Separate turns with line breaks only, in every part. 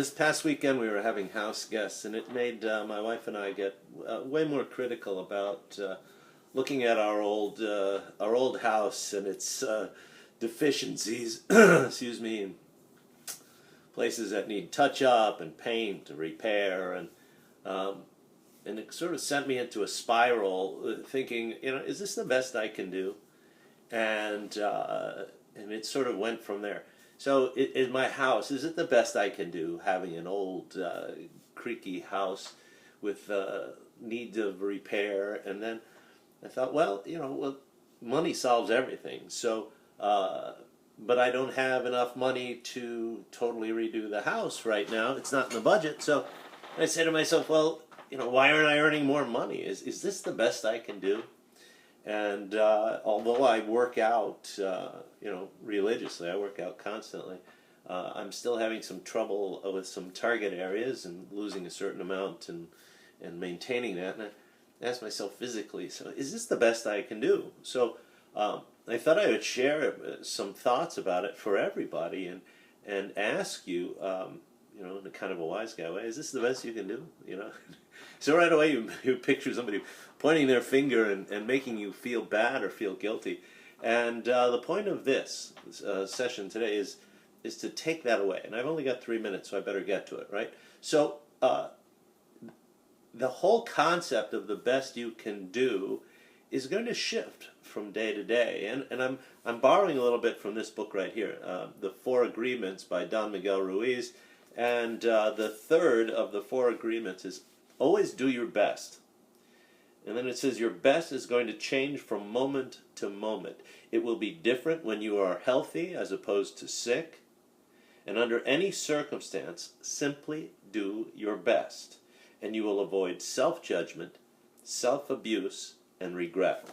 This past weekend we were having house guests, and it made my wife and I get way more critical about looking at our old house and its deficiencies. Excuse me, and places that need touch up and paint and repair, and it sort of sent me into a spiral, thinking, is this the best I can do? And it sort of went from there. So in my house, is it the best I can do, having an old creaky house with needs of repair? And then I thought, well, money solves everything. So, but I don't have enough money to totally redo the house right now. It's not in the budget. So I said to myself, well, why aren't I earning more money? Is this the best I can do? And although I work out, religiously, I work out constantly, I'm still having some trouble with some target areas and losing a certain amount and maintaining that. And I asked myself physically, so is this the best I can do? So I thought I would share some thoughts about it for everybody and ask you, in a kind of a wise guy way, is this the best you can do? So right away you picture somebody pointing their finger and making you feel bad or feel guilty. And the point of this session today is to take that away. And I've only got 3 minutes, so I better get to it, right? So the whole concept of the best you can do is going to shift from day to day. And I'm borrowing a little bit from this book right here, The 4 Agreements by Don Miguel Ruiz. And the third of the 4 agreements is always do your best. And then it says your best is going to change from moment to moment. It will be different when you are healthy as opposed to sick. And under any circumstance, simply do your best. And you will avoid self-judgment, self-abuse, and regret.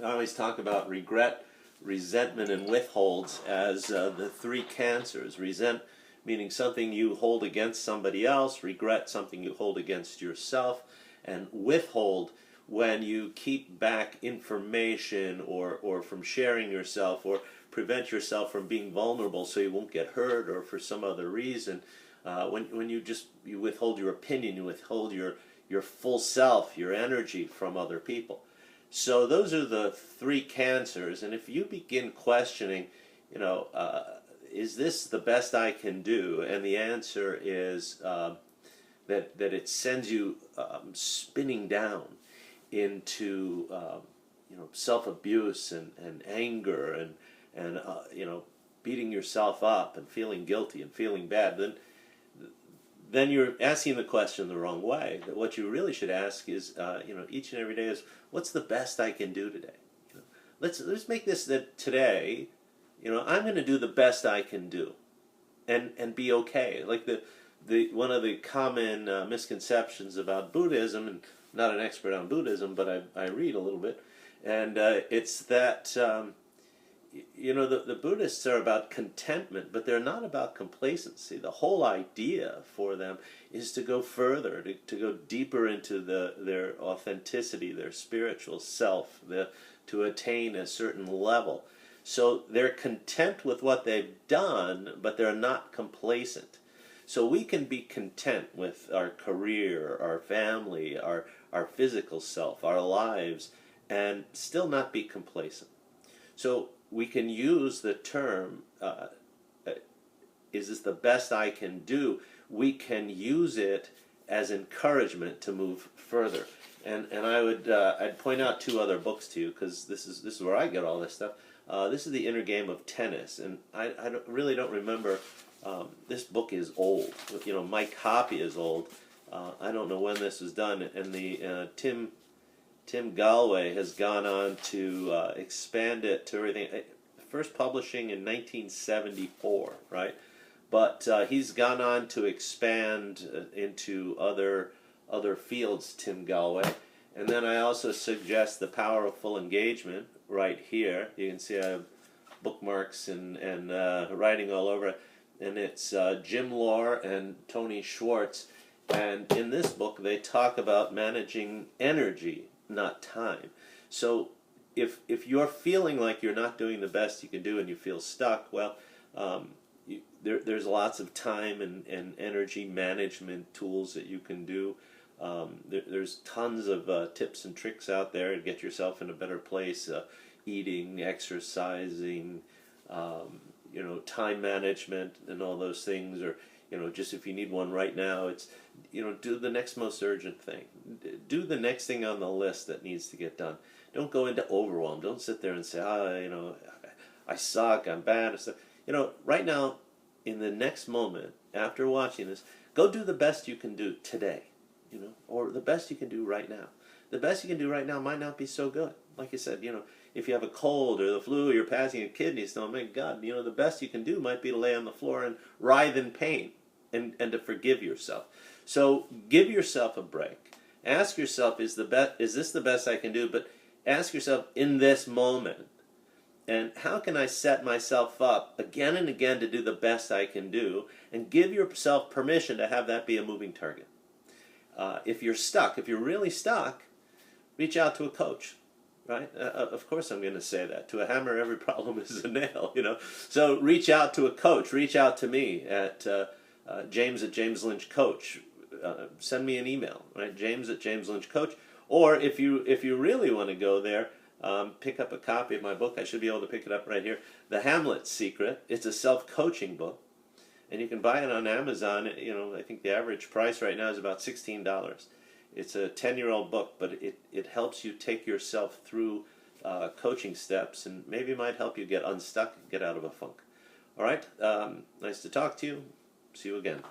I always talk about regret, resentment, and withholds as the 3 cancers. Resent meaning something you hold against somebody else, regret something you hold against yourself, and withhold when you keep back information or from sharing yourself or prevent yourself from being vulnerable so you won't get hurt or for some other reason. When you withhold your opinion, you withhold your full self, your energy from other people. So those are the 3 cancers, and if you begin questioning, is this the best I can do? And the answer is that it sends you spinning down into self-abuse and anger and beating yourself up and feeling guilty and feeling bad. Then you're asking the question the wrong way. That what you really should ask is, each and every day is, what's the best I can do today? Let's make this that today. I'm going to do the best I can do, and be okay. Like one of the common misconceptions about Buddhism, and I'm not an expert on Buddhism, but I read a little bit, and it's that the Buddhists are about contentment, but they're not about complacency. The whole idea for them is to go further, to go deeper into their authenticity, their spiritual self, to attain a certain level. So they're content with what they've done, but they're not complacent. So we can be content with our career, our family, our physical self, our lives, and still not be complacent. So we can use the term, is this the best I can do? We can use it as encouragement to move further. And I'd point out 2 other books to you, because this is where I get all this stuff. This is The Inner Game of Tennis, and I really don't remember. This book is old. My copy is old. I don't know when this was done, and the Tim Galway has gone on to expand it to everything. First publishing in 1974, right? But he's gone on to expand into other fields, Tim Galway. And then I also suggest The Power of Full Engagement right here. You can see I have bookmarks and writing all over it. And it's Jim Lohr and Tony Schwartz. And in this book, they talk about managing energy, not time. So if you're feeling like you're not doing the best you can do and you feel stuck, well, there's lots of time and energy management tools that you can do. There's tons of tips and tricks out there to get yourself in a better place. Eating, exercising, time management, and all those things. Or just if you need one right now, it's do the next most urgent thing. Do the next thing on the list that needs to get done. Don't go into overwhelm. Don't sit there and say, I suck, I'm bad. Right now, in the next moment, after watching this, go do the best you can do today, or the best you can do right now. The best you can do right now might not be so good. Like I said, if you have a cold or the flu, you're passing a kidney stone, my God, the best you can do might be to lay on the floor and writhe in pain and to forgive yourself. So give yourself a break. Ask yourself, is this the best I can do? But ask yourself, in this moment, and how can I set myself up again and again to do the best I can do, and give yourself permission to have that be a moving target. If you're stuck, if you're really stuck, reach out to a coach, right? Of course I'm going to say that. To a hammer, every problem is a nail, So reach out to a coach. Reach out to me at James at James Lynch Coach. Send me an email, right? James at James Lynch Coach. Or if you really want to go there, pick up a copy of my book. I should be able to pick it up right here. The Hamlet Secret. It's a self-coaching book. And you can buy it on Amazon. I think the average price right now is about $16. It's a 10-year-old book, but it helps you take yourself through coaching steps, and maybe might help you get unstuck and get out of a funk. All right? Nice to talk to you. See you again.